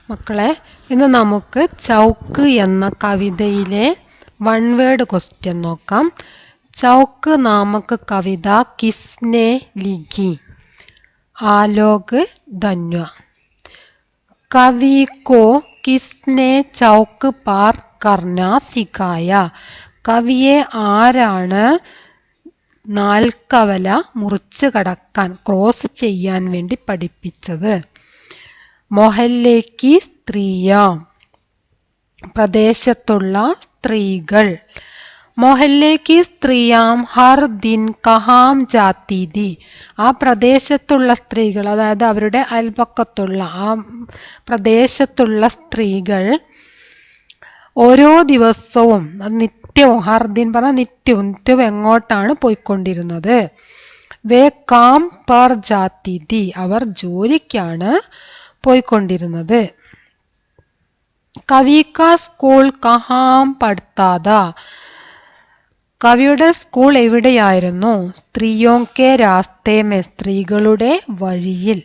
മക്കളെ, ഇന്ന് നമുക്ക് ചൗക്ക് എന്ന കവിതയിലെ വൺ വേർഡ് ക്വസ്റ്റ്യൻ നോക്കാം. ചൗക്ക് നാമक കവിത കിസ്നെ ലിഖി? ആലോക് ധന്വ. കവി को किसने चौक पार करना सिखाया? കവിയെ ആരാണ് നാൽക്കവല മുറിച്ച് കടക്കാൻ, ക്രോസ് ചെയ്യാൻ വേണ്ടി പഠിപ്പിച്ചത്? മൊഹല്ലേക്കി സ്ത്രീയാം, പ്രദേശത്തുള്ള സ്ത്രീകൾ. മൊഹല്ലേക്കി സ്ത്രീയാം ഹർ ദിൻ കഹാം ജാത്തി തി? ആ പ്രദേശത്തുള്ള സ്ത്രീകൾ, അതായത് അവരുടെ അയൽപക്കത്തുള്ള ആ പ്രദേശത്തുള്ള സ്ത്രീകൾ ഓരോ ദിവസവും, നിത്യവും, ഹർ ദിൻ പറഞ്ഞാൽ നിത്യവും എങ്ങോട്ടാണ് പോയിക്കൊണ്ടിരുന്നത്? വേ കാം പർ ജാത്തി തി? അവർ ജോലിക്കാണ് പോയിക്കൊണ്ടിരുന്നത്. കവി കാ സ്കൂൾ കഹാം പഠ്താത? കവിയുടെ സ്കൂൾ എവിടെയായിരുന്നു? സ്ത്രീയോം കെ രാസ്തേ മേ? സ്ത്രീകളുടെ വഴിയിൽ.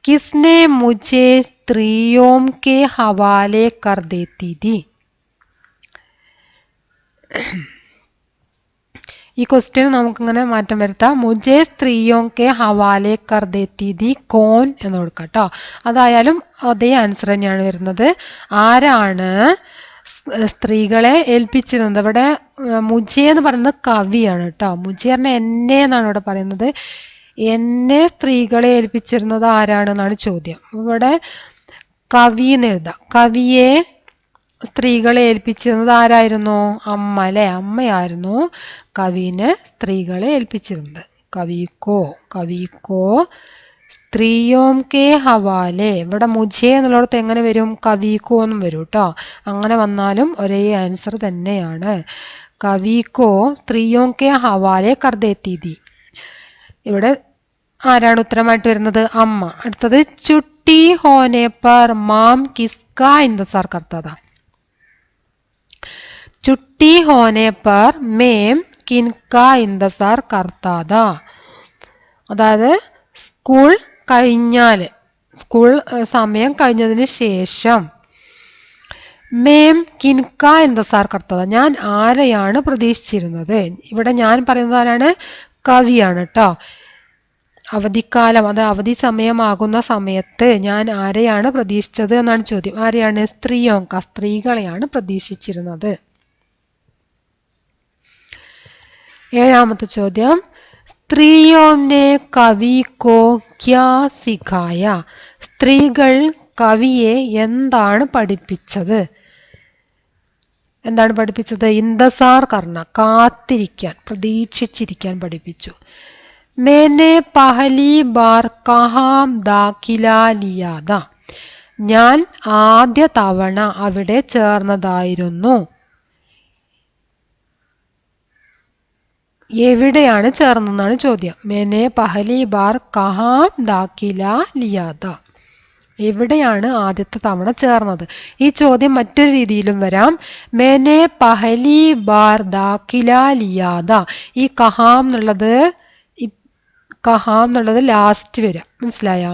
കിസ്നെ മുझे സ്ത്രീയോം കെ ഹവാലേ കർ ദേത്തി തി? ഈ ക്വസ്റ്റ്യൻ നമുക്കിങ്ങനെ മാറ്റം വരുത്താം. മുझे സ്ത്രീയോം കെ ഹവാലേ കർ ദേത്തി തി കോൻ എന്ന് കൊടുക്കാം കേട്ടോ. അതായാലും അതേ ആൻസർ തന്നെയാണ് വരുന്നത്. ആരാണ് സ്ത്രീകളെ ഏൽപ്പിച്ചിരുന്നത്? ഇവിടെ മുझे എന്ന് പറയുന്നത് കവിയാണ് കേട്ടോ. മുझे പറഞ്ഞാൽ എന്നെ എന്നാണ് ഇവിടെ പറയുന്നത്. എന്നെ സ്ത്രീകളെ ഏൽപ്പിച്ചിരുന്നത് ആരാണെന്നാണ് ചോദ്യം. ഇവിടെ കവി എന്ന് എഴുതാം. കവിയെ സ്ത്രീകളെ ഏൽപ്പിച്ചിരുന്നത് ആരായിരുന്നു? അമ്മ അല്ലെ? അമ്മയായിരുന്നു കവിനെ സ്ത്രീകളെ ഏൽപ്പിച്ചിരുന്നത്. കവിക്കോ സ്ത്രീയോം കെ ഹവാലെ. ഇവിടെ മുझे എന്നുള്ളിടത്ത് എങ്ങനെ വരും? കവിക്കോ എന്നും വരും കേട്ടോ. അങ്ങനെ വന്നാലും ഒരേ ആൻസർ തന്നെയാണ്. കവിക്കോ സ്ത്രീയോം കെ ഹവാലെ കർ ദേത്തി തി. ഇവിടെ ആരാണ് ഉത്തരമായിട്ട് വരുന്നത്? അമ്മ. അടുത്തത് ചുട്ടി ഹോനെ പർ മാം കിസ്കാ ഇന്തസാർ കർത്താ താ? छुट्टी होने पर मैं किनका इंतजार करता था? അതായത് സ്കൂൾ കഴിഞ്ഞാൽ, സ്കൂൾ സമയം കഴിഞ്ഞതിന് ശേഷം മേം കിൻക ഇന്തസാർ കർത്താ, ഞാൻ ആരെയാണ് പ്രതീക്ഷിച്ചിരുന്നത്? ഇവിടെ ഞാൻ പറയുന്നത് ആരാണ്? കവിയാണ് കേട്ടോ. അവധിക്കാലം, അത് അവധി സമയമാകുന്ന സമയത്ത് ഞാൻ ആരെയാണ് പ്രതീക്ഷിച്ചത് എന്നാണ് ചോദ്യം. ആരെയാണ്? സ്ത്രീയോങ്ക, സ്ത്രീകളെയാണ് പ്രതീക്ഷിച്ചിരുന്നത്. ഏഴാമത്തെ ചോദ്യം, സ്ത്രീയോനെ കവിക്കോ ക്യാ സിഖായ? സ്ത്രീകൾ കവിയെ എന്താണ് പഠിപ്പിച്ചത്? എന്താണ് പഠിപ്പിച്ചത്? ഇന്തസാർ കർണ, കാത്തിരിക്കാൻ, പ്രതീക്ഷിച്ചിരിക്കാൻ പഠിപ്പിച്ചു. മേനെ പഹലി ബാർ കഹാം ദാഖില ലിയാ താ? ഞാൻ ആദ്യ തവണ അവിടെ ചേർന്നതായിരുന്നു. എവിടെയാണ് ചേർന്നതെന്നാണ് ചോദ്യം. മേനെ പഹലി ബാർ കഹാം ദാഖില ലിയാ താ? എവിടെയാണ് ആദ്യത്തെ തവണ ചേർന്നത്? ഈ ചോദ്യം മറ്റൊരു രീതിയിലും വരാം. മേനെ പഹലി ബാർ ദാഖില ലിയാ താ. ഈ കഹാം എന്നുള്ളത് ലാസ്റ്റ് വരാം. മനസ്സിലായോ?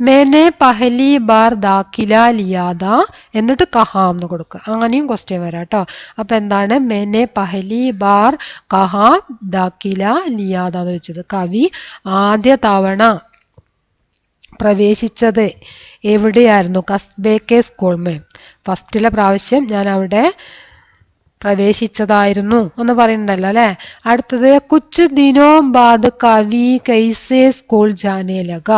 മേനെ പഹലി ബാർ ദാഖില ലിയാ താ എന്നിട്ട് കഹാം എന്ന് കൊടുക്കുക. അങ്ങനെയും ക്വസ്റ്റ്യൻ വരാം കേട്ടോ. അപ്പൊ എന്താണ് മേനെ പഹലി ബാർ കഹാം ദാഖില ലിയാ താ എന്ന് വെച്ചത്? കവി ആദ്യ തവണ പ്രവേശിച്ചത് എവിടെയായിരുന്നു? കസ്ബെ കെ സ്കൂൾ മേ. ഫസ്റ്റിലെ പ്രാവശ്യം ഞാൻ അവിടെ പ്രവേശിച്ചതായിരുന്നു എന്ന് പറയുന്നുണ്ടല്ലോ അല്ലെ. അടുത്തത് കുച്ച് ദിനോ ബാദ് കവി കൈസെ സ്കൂൾ ജാനെ ലഗ?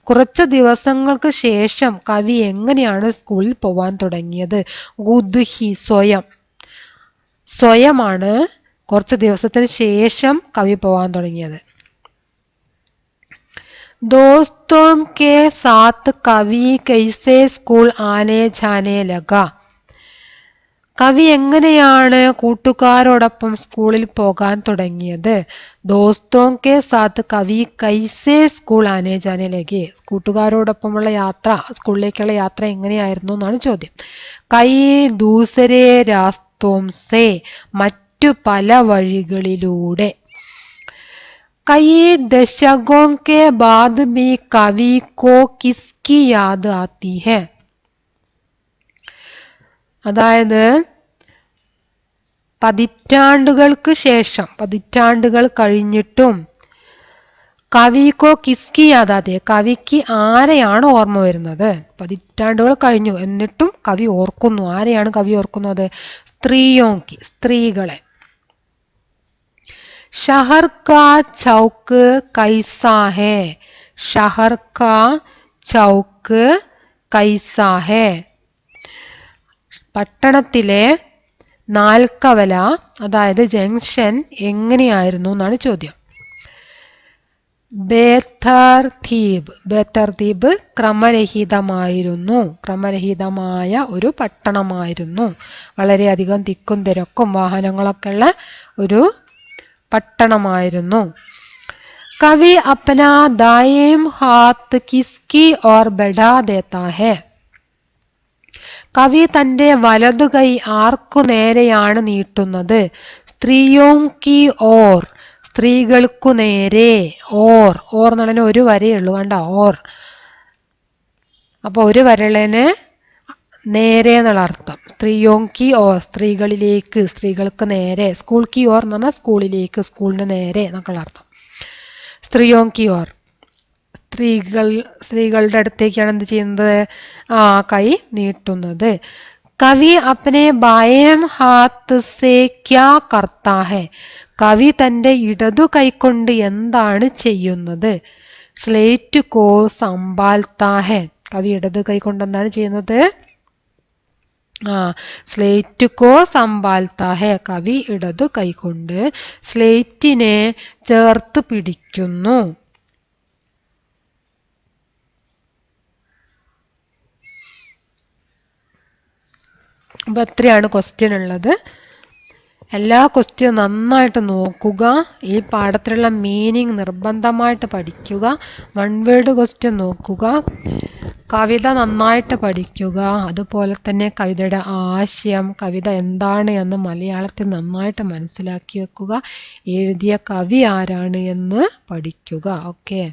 കുറച്ച് ദിവസങ്ങൾക്ക് ശേഷം കവി എങ്ങനെയാണ് സ്കൂളിൽ പോവാൻ തുടങ്ങിയത്? ഗുദ്ഹി, സ്വയമാണ് കുറച്ച് ദിവസത്തിന് ശേഷം കവി പോവാൻ തുടങ്ങിയത്. दोस्तों के साथ कवि कैसे स्कूल आने जाने लगा? കവി എങ്ങനെയാണ് കൂട്ടുകാരോടൊപ്പം സ്കൂളിൽ പോകാൻ തുടങ്ങിയത്? ദോസ്തോं के साथ കവി കൈസേ സ്കൂൾ ആനെ ജാനെ ലഗെ? കൂട്ടുകാരോടൊപ്പമുള്ള യാത്ര, സ്കൂളിലേക്കുള്ള യാത്ര എങ്ങനെയായിരുന്നു എന്നാണ് ചോദ്യം. കൈ ദൂസരേ രാസ്തോം സേ? മറ്റു പല വഴികളിലൂടെ. कई दशकों के बाद भी कवि को किसकी याद आती है? അതായത് പതിറ്റാണ്ടുകൾക്ക് ശേഷം, പതിറ്റാണ്ടുകൾ കഴിഞ്ഞിട്ടും കവിക്കോ കിസ്കി യാദാതെ, കവിക്ക് ആരെയാണ് ഓർമ്മ വരുന്നത്? പതിറ്റാണ്ടുകൾ കഴിഞ്ഞു എന്നിട്ടും കവി ഓർക്കുന്നു. ആരെയാണ് കവി ഓർക്കുന്നത്? സ്ത്രീയോങ്കി, സ്ത്രീകളെ. ഷഹർ കാ ചൗക്ക് കൈസാ ഹേ, ഷഹർ കാ ചൗക്ക് കൈസാ ഹേ, പട്ടണത്തിലെ നാൽക്കവല അതായത് ജംഗ്ഷൻ എങ്ങനെയായിരുന്നു എന്നാണ് ചോദ്യം. ബേതർതീബ്, ബേതർതീബ് ക്രമരഹിതമായിരുന്നു, ക്രമരഹിതമായ ഒരു പട്ടണമായിരുന്നു. വളരെയധികം തിക്കും തിരക്കും വാഹനങ്ങളൊക്കെ ഉള്ള ഒരു പട്ടണമായിരുന്നു. കവി അപ്ന ദായേം ഹാത്ത് കിസ്കി ഓർ ബഡാ ദേത്താ ഹേ, കവി തന്റെ വലതു കൈ ആർക്കു നേരെയാണ് നീട്ടുന്നത്? സ്ത്രീയോങ്കി ഓർ, സ്ത്രീകൾക്കു നേരെ. ഓർ, ഓർ എന്നുള്ളതിന് ഒരു വരയേ ഉള്ളൂ, കണ്ട, ഓർ. അപ്പൊ ഒരു വരളിന് നേരെ എന്നുള്ള അർത്ഥം. സ്ത്രീയോങ്കി ഓർ, സ്ത്രീകളിലേക്ക്, സ്ത്രീകൾക്ക് നേരെ. സ്കൂൾ കി ഓർ എന്ന് പറഞ്ഞാൽ സ്കൂളിലേക്ക്, സ്കൂളിന് നേരെ എന്നൊക്കെയുള്ള അർത്ഥം. സ്ത്രീയോങ്കി ഓർ, സ്ത്രീകളുടെ അടുത്തേക്കാണ് എന്ത് ചെയ്യുന്നത്? കൈ നീട്ടുന്നത്. കവി അപ്നെ ബായേം ഹാത്ത് സേ ക്യാ കർത്താ ഹേ, കവി തന്റെ ഇടതു കൈകൊണ്ട് എന്താണ് ചെയ്യുന്നത്? സ്ലേറ്റ് കോ സംഭാൽത്താ ഹേ, കവി ഇടതു കൈകൊണ്ട് എന്താണ് ചെയ്യുന്നത്? സ്ലേറ്റ് കോ സംഭാൽത്താ ഹേ, കവി ഇടതു കൈകൊണ്ട് സ്ലേറ്റിനെ ചേർത്ത് പിടിക്കുന്നു. അപ്പം എത്രയാണ് ക്വസ്റ്റ്യൻ ഉള്ളത്? എല്ലാ ക്വസ്റ്റ്യൻ നന്നായിട്ട് നോക്കുക. ഈ പാഠത്തിലുള്ള മീനിങ് നിർബന്ധമായിട്ട് പഠിക്കുക. വൺ വേർഡ് ക്വസ്റ്റ്യൻ നോക്കുക. കവിത നന്നായിട്ട് പഠിക്കുക. അതുപോലെ തന്നെ കവിതയുടെ ആശയം, കവിത എന്താണ് എന്ന് മലയാളത്തിൽ നന്നായിട്ട് മനസ്സിലാക്കി വെക്കുക. എഴുതിയ കവി ആരാണ് എന്ന് പഠിക്കുക. ഓക്കെ.